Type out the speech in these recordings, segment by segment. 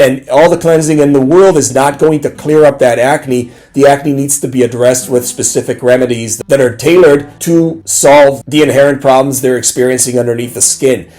And all the cleansing in the world is not going to clear up that acne. The acne needs to be addressed with specific remedies that are tailored to solve the inherent problems they're experiencing underneath the skin.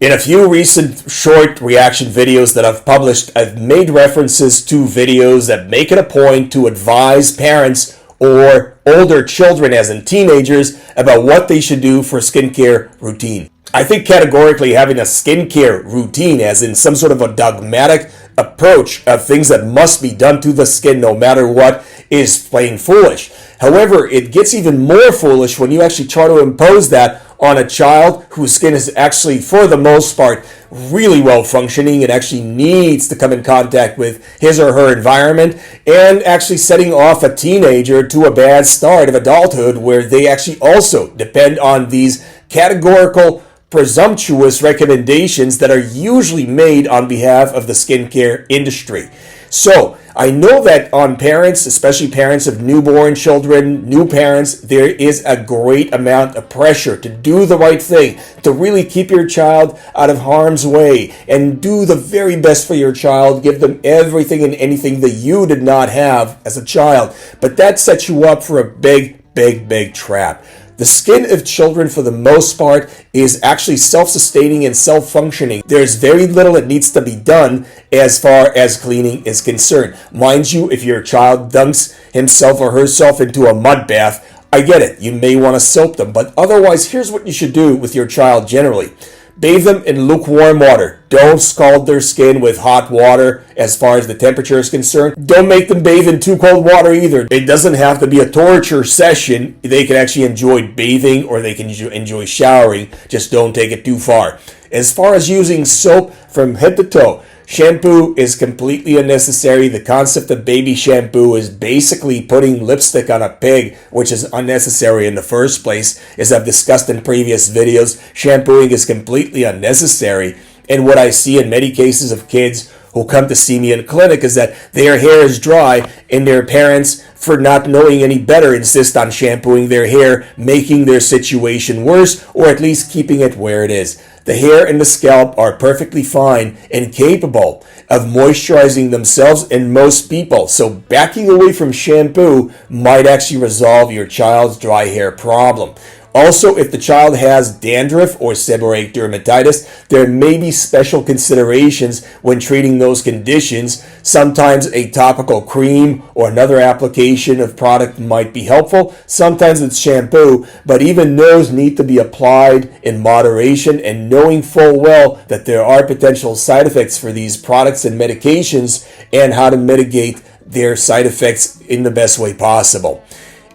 In a few recent short reaction videos that I've published, I've made references to videos that make it a point to advise parents or older children, as in teenagers, about what they should do for skincare routine. I think categorically having a skincare routine, as in some sort of a dogmatic approach of things that must be done to the skin no matter what, is plain foolish. However, it gets even more foolish when you actually try to impose that on a child whose skin is actually, for the most part, really well functioning and actually needs to come in contact with his or her environment, and actually setting off a teenager to a bad start of adulthood where they actually also depend on these categorical, presumptuous recommendations that are usually made on behalf of the skincare industry. So I know that on parents, especially parents of newborn children, new parents, there is a great amount of pressure to do the right thing, to really keep your child out of harm's way and do the very best for your child, give them everything and anything that you did not have as a child. But that sets you up for a big trap. The skin of children, for the most part, is actually self-sustaining and self-functioning. There's very little that needs to be done as far as cleaning is concerned. Mind you, if your child dunks himself or herself into a mud bath, I get it. You may want to soap them. But otherwise, here's what you should do with your child generally. Bathe them in lukewarm water. Don't scald their skin with hot water as far as the temperature is concerned. Don't make them bathe in too cold water either. It doesn't have to be a torture session. They can actually enjoy bathing or they can enjoy showering. Just don't take it too far. As far as using soap from head to toe, shampoo is completely unnecessary. The concept of baby shampoo is basically putting lipstick on a pig, which is unnecessary in the first place. As I've discussed in previous videos, shampooing is completely unnecessary. And what I see in many cases of kids who come to see me in clinic is that their hair is dry and their parents, for not knowing any better, insist on shampooing their hair, making their situation worse, or at least keeping it where it is. The hair and the scalp are perfectly fine and capable of moisturizing themselves in most people. So backing away from shampoo might actually resolve your child's dry hair problem. Also, if the child has dandruff or seborrheic dermatitis, there may be special considerations when treating those conditions. Sometimes a topical cream or another application of product might be helpful. Sometimes it's shampoo, but even those need to be applied in moderation and knowing full well that there are potential side effects for these products and medications and how to mitigate their side effects in the best way possible.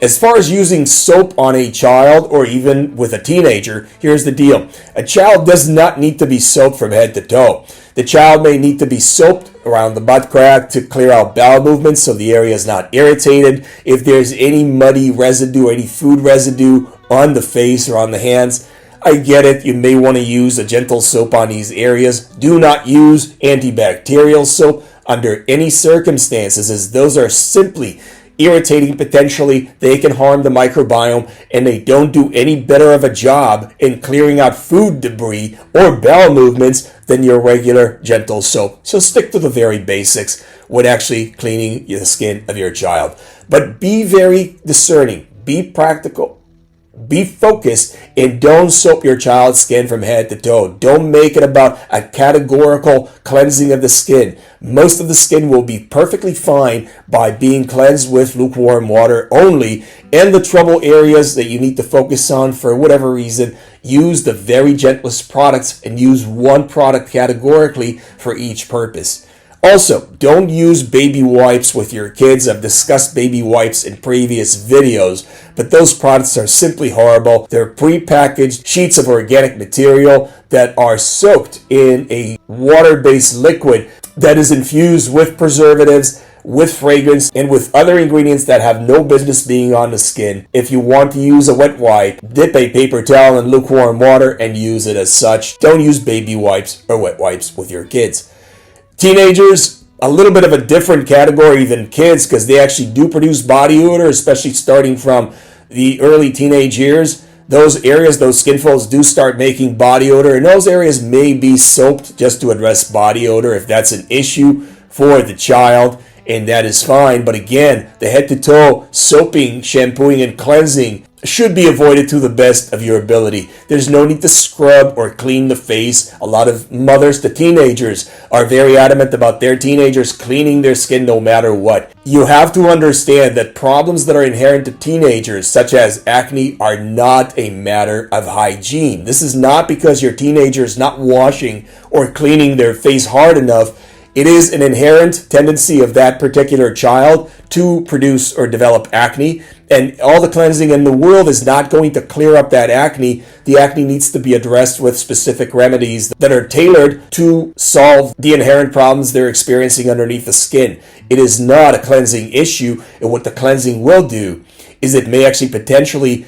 As far as using soap on a child or even with a teenager, here's the deal. A child does not need to be soaped from head to toe. The child may need to be soaped around the butt crack to clear out bowel movements so the area is not irritated. If there's any muddy residue or any food residue on the face or on the hands, I get it. You may want to use a gentle soap on these areas. Do not use antibacterial soap under any circumstances, as those are simply irritating potentially. They can harm the microbiome and they don't do any better of a job in clearing out food debris or bowel movements than your regular gentle soap. So stick to the very basics when actually cleaning the skin of your child. But be very discerning, be practical, be focused, and don't soap your child's skin from head to toe. Don't make it about a categorical cleansing of the skin. Most of the skin will be perfectly fine by being cleansed with lukewarm water only. And the trouble areas that you need to focus on for whatever reason, use the very gentlest products and use one product categorically for each purpose. Also, don't use baby wipes with your kids. I've discussed baby wipes in previous videos, but those products are simply horrible. They're pre-packaged sheets of organic material that are soaked in a water-based liquid that is infused with preservatives, with fragrance, and with other ingredients that have no business being on the skin. If you want to use a wet wipe, dip a paper towel in lukewarm water and use it as such. Don't use baby wipes or wet wipes with your kids. Teenagers, a little bit of a different category than kids because they actually do produce body odor, especially starting from the early teenage years. those areas, those skin folds do start making body odor, and those areas may be soaped just to address body odor if that's an issue for the child, and that is fine. But again, the head to toe soaping, shampooing, and cleansing should be avoided to the best of your ability. There's no need to scrub or clean the face. A lot of mothers to teenagers are very adamant about their teenagers cleaning their skin no matter what. You have to understand that problems that are inherent to teenagers, such as acne, are not a matter of hygiene. This is not because your teenager is not washing or cleaning their face hard enough. It is an inherent tendency of that particular child to produce or develop acne, and all the cleansing in the world is not going to clear up that acne. The acne needs to be addressed with specific remedies that are tailored to solve the inherent problems they're experiencing underneath the skin. It is not a cleansing issue, and what the cleansing will do is it may actually potentially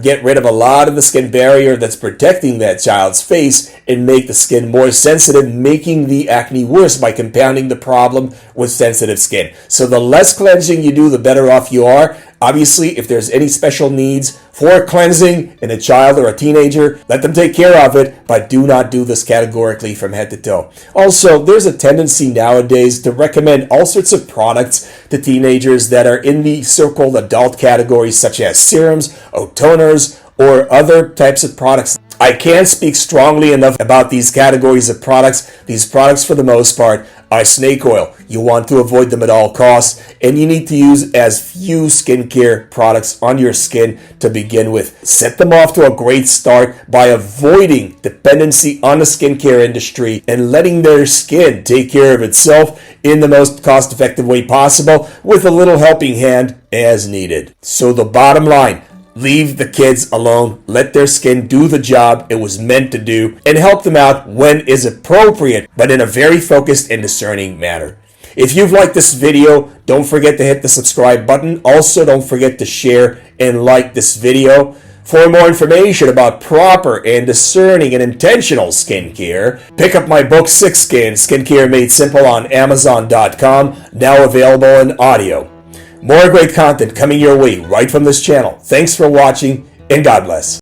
get rid of a lot of the skin barrier that's protecting that child's face and make the skin more sensitive, making the acne worse by compounding the problem with sensitive skin. So the less cleansing you do, the better off you are. Obviously, if there's any special needs for cleansing in a child or a teenager, let them take care of it, but do not do this categorically from head to toe. Also, there's a tendency nowadays to recommend all sorts of products to teenagers that are in the so-called adult categories, such as serums or toners or other types of products. I can't speak strongly enough about these categories of products. These products, for the most part, are snake oil. You want to avoid them at all costs, and you need to use as few skincare products on your skin to begin with. Set them off to a great start by avoiding dependency on the skincare industry and letting their skin take care of itself in the most cost-effective way possible with a little helping hand as needed. So the bottom line, leave the kids alone, let their skin do the job it was meant to do, and help them out when is appropriate, but in a very focused and discerning manner. If you've liked this video, don't forget to hit the subscribe button. Also, don't forget to share and like this video. For more information about proper and discerning and intentional skincare, pick up my book, Six Skin, Skincare Made Simple on Amazon.com, now available in audio. More great content coming your way right from this channel. Thanks for watching, and God bless.